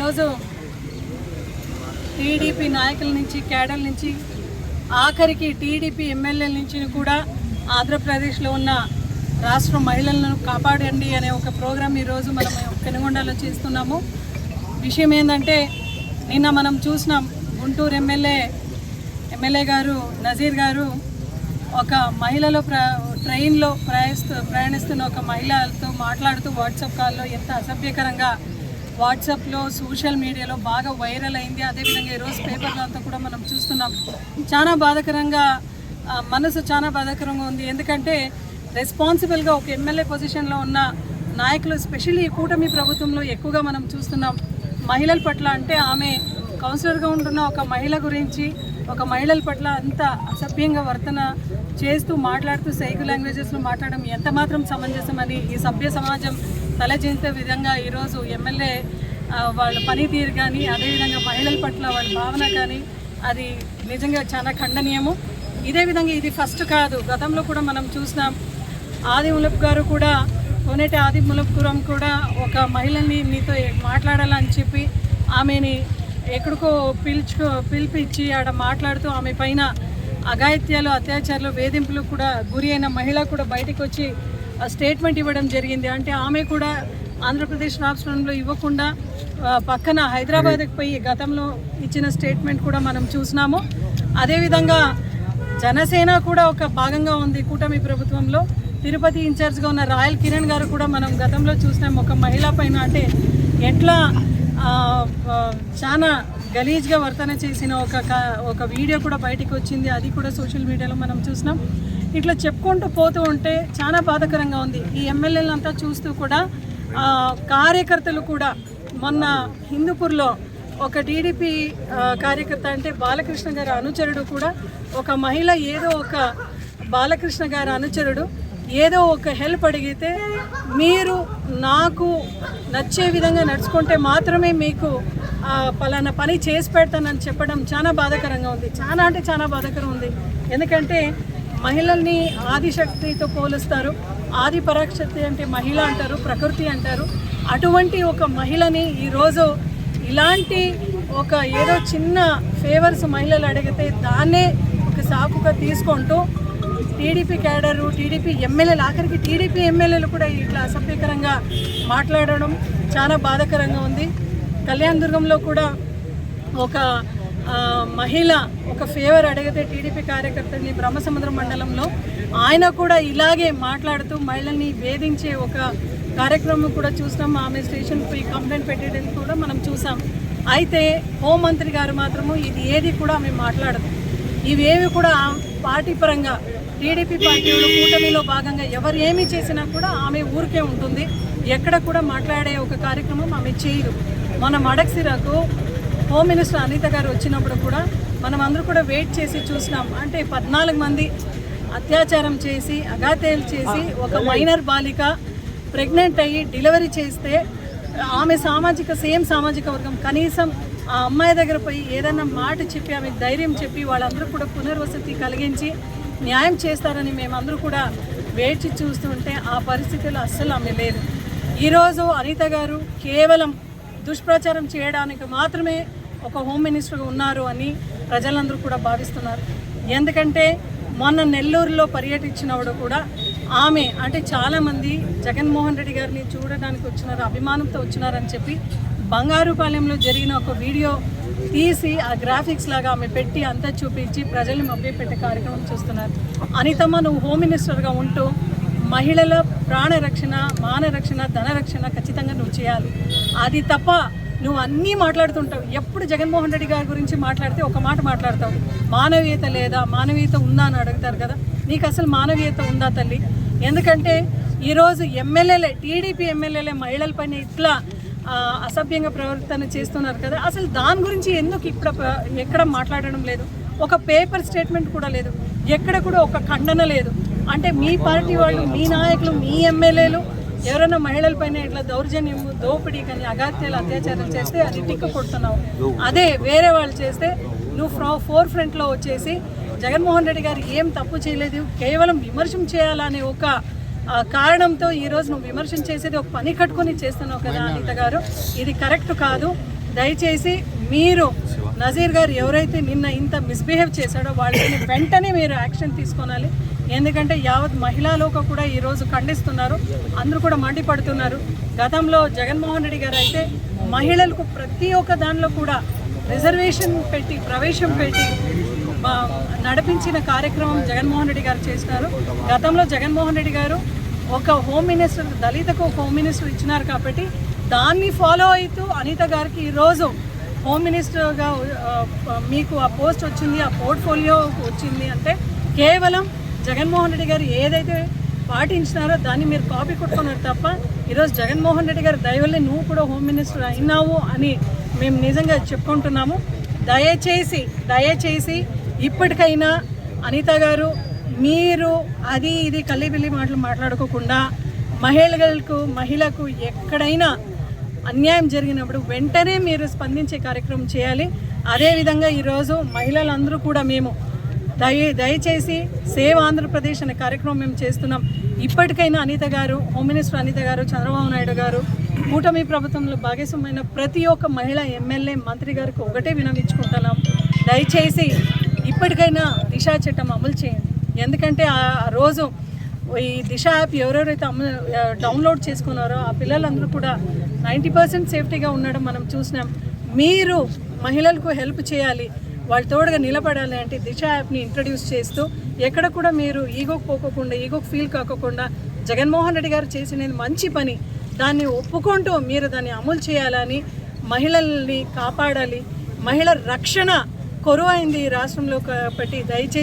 ఈరోజు టీడీపీ నాయకుల నుంచి, క్యాడర్ నుంచి, ఆఖరికి టీడీపీ ఎమ్మెల్యేల నుంచి కూడా ఆంధ్రప్రదేశ్లో ఉన్న రాష్ట్ర మహిళలను కాపాడండి అనే ఒక ప్రోగ్రాం ఈరోజు మనం పెనుగొండలో చేస్తున్నాము. విషయం ఏంటంటే, నిన్న మనం చూసినాం గుంటూరు ఎమ్మెల్యే గారు నజీర్ గారు ఒక మహిళలో ట్రైన్లో ప్రయాణిస్తున్న ఒక మహిళతో మాట్లాడుతూ వాట్సాప్ కాల్లో ఎంత అసభ్యకరంగా వాట్సాప్లో సోషల్ మీడియాలో బాగా వైరల్ అయింది. అదేవిధంగా ఈరోజు పేపర్లో అంతా కూడా మనం చూస్తున్నాం. చాలా బాధాకరంగా, మనసు చాలా బాధాకరంగా ఉంది. ఎందుకంటే రెస్పాన్సిబుల్గా ఒక ఎమ్మెల్యే పొజిషన్లో ఉన్న నాయకులు, ఎస్పెషల్లీ ఈ కూటమి ప్రభుత్వంలో ఎక్కువగా మనం చూస్తున్నాం మహిళల పట్ల. అంటే ఆమె కౌన్సిలర్గా ఉంటున్న ఒక మహిళ గురించి, ఒక మహిళల పట్ల అంత అసభ్యంగా వర్తన చేస్తూ మాట్లాడుతూ సైగ లాంగ్వేజెస్లో మాట్లాడడం ఎంత మాత్రం సమంజసమని ఈ సభ్య సమాజం తలజించే విధంగా ఈరోజు ఎమ్మెల్యే వాళ్ళ పనితీరు కానీ, అదేవిధంగా మహిళల పట్ల వాళ్ళ భావన కానీ, అది నిజంగా చాలా ఖండనీయము. ఇదే విధంగా ఇది ఫస్ట్ కాదు, గతంలో కూడా మనం చూసినాం. ఆదిమూలపు గారు కూడా, కోనేటి ఆదిమూలపురం కూడా ఒక మహిళని నీతో మాట్లాడాలని చెప్పి ఆమెని ఎక్కడికో పిలిపించి ఆడ మాట్లాడుతూ ఆమె పైన అఘాయిత్యాలు, అత్యాచారాలు, వేధింపులు కూడా గురి అయిన మహిళ కూడా బయటకు వచ్చి స్టేట్మెంట్ ఇవ్వడం జరిగింది. అంటే ఆమె కూడా ఆంధ్రప్రదేశ్ రాష్ట్రంలో ఇవ్వకుండా పక్కన హైదరాబాద్కి పోయి గతంలో ఇచ్చిన స్టేట్మెంట్ కూడా మనం చూసినాము. అదేవిధంగా జనసేన కూడా ఒక భాగంగా ఉంది కూటమి ప్రభుత్వంలో. తిరుపతి ఇన్ఛార్జ్గా ఉన్న రాయల్ కిరణ్ గారు కూడా మనం గతంలో చూసినాం ఒక మహిళ పైన అంటే ఎట్లా చాలా గలీజ్గా వర్తన చేసిన ఒక వీడియో కూడా బయటికి వచ్చింది. అది కూడా సోషల్ మీడియాలో మనం చూసినాం. ఇట్లా చెప్పుకుంటూ పోతూ ఉంటే చాలా బాధాకరంగా ఉంది. ఈ ఎమ్మెల్యేలంతా చూస్తూ కూడా కార్యకర్తలు కూడా, మొన్న హిందూపూర్లో ఒక టీడీపీ కార్యకర్త అంటే బాలకృష్ణ గారి అనుచరుడు కూడా, ఒక మహిళ ఏదో ఒక బాలకృష్ణ గారి అనుచరుడు ఏదో ఒక హెల్ప్ అడిగితే, మీరు నాకు నచ్చే విధంగా నడుచుకుంటే మాత్రమే మీకు పలానా పని చేసి పెడతానని చెప్పడం చాలా బాధాకరంగా ఉంది. చాలా అంటే చాలా బాధాకరం ఉంది. ఎందుకంటే మహిళల్ని ఆదిశక్తితో పోలుస్తారు. ఆది పరాశక్తి అంటే మహిళ అంటారు, ప్రకృతి అంటారు. అటువంటి ఒక మహిళని ఈరోజు ఇలాంటి ఒక ఏదో చిన్న ఫేవర్స్ మహిళలు అడిగితే దాన్నే ఒక సాకుగా తీసుకుంటూ టీడీపీ క్యాడరు, టీడీపీ ఎమ్మెల్యేలు, ఆఖరికి టీడీపీ ఎమ్మెల్యేలు కూడా ఇట్లా అసభ్యకరంగా మాట్లాడడం చాలా బాధాకరంగా ఉంది. కళ్యాణదుర్గంలో కూడా ఒక మహిళ ఒక ఫేవర్ అడిగితే టీడీపీ కార్యకర్తని బ్రహ్మసముద్రం మండలంలో ఆయన కూడా ఇలాగే మాట్లాడుతూ మహిళల్ని వేధించే ఒక కార్యక్రమం కూడా చూసాం. ఆమె స్టేషన్ పోయి కంప్లైంట్ పెట్టడం కూడా మనం చూసాం. అయితే హోంమంత్రి గారు మాత్రము ఇది ఏది కూడా ఆమె మాట్లాడదు. ఇవేవి కూడా పార్టీ పరంగా టీడీపీ పార్టీలో కూటమిలో భాగంగా ఎవరు ఏమి చేసినా కూడా ఆమె ఊరికే ఉంటుంది. ఎక్కడ కూడా మాట్లాడే ఒక కార్యక్రమం ఆమె చేయదు. మన మడక్సిరాకు హోమ్ మినిస్టర్ అనిత గారు వచ్చినప్పుడు కూడా మనం అందరూ కూడా వెయిట్ చేసి చూసినాం. అంటే 14 మంది అత్యాచారం చేసి, అఘాయిత్యాలు చేసి, ఒక మైనర్ బాలిక ప్రెగ్నెంట్ అయ్యి డెలివరీ చేస్తే ఆమె సేమ్ సామాజిక వర్గం కనీసం ఆ అమ్మాయి దగ్గర పోయి ఏదైనా మాట చెప్పి ఆమెకు ధైర్యం చెప్పి వాళ్ళందరూ కూడా పునర్వసతి కలిగించి న్యాయం చేస్తారని మేమందరూ కూడా వేచి చూస్తుంటే ఆ పరిస్థితుల్లో అస్సలు ఆమె లేదు. ఈరోజు అనిత గారు కేవలం దుష్ప్రచారం చేయడానికి మాత్రమే ఒక హోమ్ మినిస్టర్గా ఉన్నారు అని ప్రజలందరూ కూడా భావిస్తున్నారు. ఎందుకంటే మొన్న నెల్లూరులో పర్యటించినప్పుడు కూడా ఆమె అంటే చాలామంది జగన్మోహన్ రెడ్డి గారిని చూడడానికి వచ్చినారు, అభిమానంతో వచ్చినారని చెప్పి బంగారుపాలెంలో జరిగిన ఒక వీడియో తీసి ఆ గ్రాఫిక్స్ లాగా ఆమె పెట్టి అంతా చూపించి ప్రజల్ని మభ్యపెట్టే కార్యక్రమం చేస్తున్నారు. అనితమ్మ, నువ్వు హోమ్ మినిస్టర్గా ఉంటూ మహిళల ప్రాణ రక్షణ, మాన రక్షణ, ధన రక్షణ ఖచ్చితంగా నువ్వు చేయాలి. అది తప్ప నువ్వు అన్నీ మాట్లాడుతుంటావు. ఎప్పుడు జగన్మోహన్ రెడ్డి గారి గురించి మాట్లాడితే ఒక మాట మాట్లాడతావు, మానవీయత లేదా, మానవీయత ఉందా అని అడుగుతారు కదా. నీకు అసలు మానవీయత ఉందా తల్లి? ఎందుకంటే ఈరోజు ఎమ్మెల్యేలే, టీడీపీ ఎమ్మెల్యేలే మహిళలపైన ఇట్లా అసభ్యంగా ప్రవర్తన చేస్తున్నారు కదా. అసలు దాని గురించి ఎందుకు ఎక్కడ మాట్లాడడం లేదు? ఒక పేపర్ స్టేట్మెంట్ కూడా లేదు, ఎక్కడ కూడా ఒక ఖండన లేదు. అంటే మీ పార్టీ వాళ్ళు, మీ నాయకులు, మీ ఎమ్మెల్యేలు ఎవరైనా మహిళలపైన ఇట్లా దౌర్జన్యం, దోపిడీ కానీ, అఘాయిత్యాలు, అత్యాచారం చేస్తే అది టిక్కు కొడుతున్నావు. అదే వేరే వాళ్ళు చేస్తే నువ్వు ఫోర్ ఫ్రంట్లో వచ్చేసి జగన్మోహన్ రెడ్డి గారు ఏం తప్పు చేయలేదు, కేవలం విమర్శం చేయాలనే ఒక కారణంతో ఈరోజు నువ్వు విమర్శన చేసేది ఒక పని కట్టుకొని చేస్తున్నావు కదా అనిత గారు. ఇది కరెక్ట్ కాదు. దయచేసి మీరు నజీర్ గారు ఎవరైతే నిన్న ఇంత మిస్బిహేవ్ చేశాడో వాళ్ళని వెంటనే మీరు యాక్షన్ తీసుకోవాలి. ఎందుకంటే యావత్ మహిళా లోక కూడా ఈరోజు ఖండిస్తున్నారు, అందరూ కూడా మండిపడుతున్నారు. గతంలో జగన్మోహన్ రెడ్డి గారు అయితే మహిళలకు ప్రతి ఒక్క దానిలో కూడా రిజర్వేషన్ పెట్టి ప్రవేశం పెట్టి నడిపించిన కార్యక్రమం జగన్మోహన్ రెడ్డి గారు చేసినారు. గతంలో జగన్మోహన్ రెడ్డి గారు ఒక హోమ్ మినిస్టర్, దళితకు హోమ్ మినిస్టర్ ఇచ్చినారు కాబట్టి దాన్ని ఫాలో అవుతూ అనిత గారికి ఈరోజు హోమ్ మినిస్టర్గా మీకు ఆ పోస్ట్ వచ్చింది, ఆ పోర్ట్ఫోలియో వచ్చింది అంటే కేవలం జగన్మోహన్ రెడ్డి గారు ఏదైతే పాటించినారో దాన్ని మీరు కాపీ కొట్టుకున్నారు తప్ప ఈరోజు జగన్మోహన్ రెడ్డి గారు దయవల్లే నువ్వు కూడా హోమ్ మినిస్టర్ అయినావు అని మేము నిజంగా చెప్పుకుంటున్నాము. దయచేసి ఇప్పటికైనా అనిత గారు మీరు అది ఇది కల్లిబిల్లి మాటలు మాట్లాడుకోకుండా మహిళకు ఎక్కడైనా అన్యాయం జరిగినప్పుడు వెంటనే మీరు స్పందించే కార్యక్రమం చేయాలి. అదేవిధంగా ఈరోజు మహిళలందరూ కూడా మేము దయచేసి సేవ్ ఆంధ్రప్రదేశ్ అనే కార్యక్రమం మేము చేస్తున్నాం. ఇప్పటికైనా అనిత గారు, హోమ్ మినిస్టర్ అనిత గారు, చంద్రబాబు నాయుడు గారు, కూటమి ప్రభుత్వంలో భాగస్వామైన ప్రతి ఒక్క మహిళ ఎమ్మెల్యే మంత్రి గారికి ఒకటే వినవించుకుంటున్నాం. దయచేసి ఇప్పటికైనా దిశా చట్టం అమలు చేయండి. ఎందుకంటే ఆ రోజు ఈ దిశ యాప్ ఎవరెవరైతే డౌన్లోడ్ చేసుకున్నారో ఆ పిల్లలందరూ కూడా 90% సేఫ్టీగా ఉండడం మనం చూసినాం. మీరు మహిళలకు హెల్ప్ చేయాలి, వాళ్ళ తోడుగా నిలబడాలి అంటే దిశ యాప్ని ఇంట్రడ్యూస్ చేస్తూ ఎక్కడ కూడా మీరు ఈగోకి పోకోకుండా, ఈగోకి ఫీల్ కాకోకుండా జగన్మోహన్ రెడ్డి గారు చేసినది మంచి పని, దాన్ని ఒప్పుకుంటూ మీరు దాన్ని అమలు చేయాలని, మహిళల్ని కాపాడాలి. మహిళ రక్షణ కొరువైంది ఈ రాష్ట్రంలో కాబట్టి దయచేసి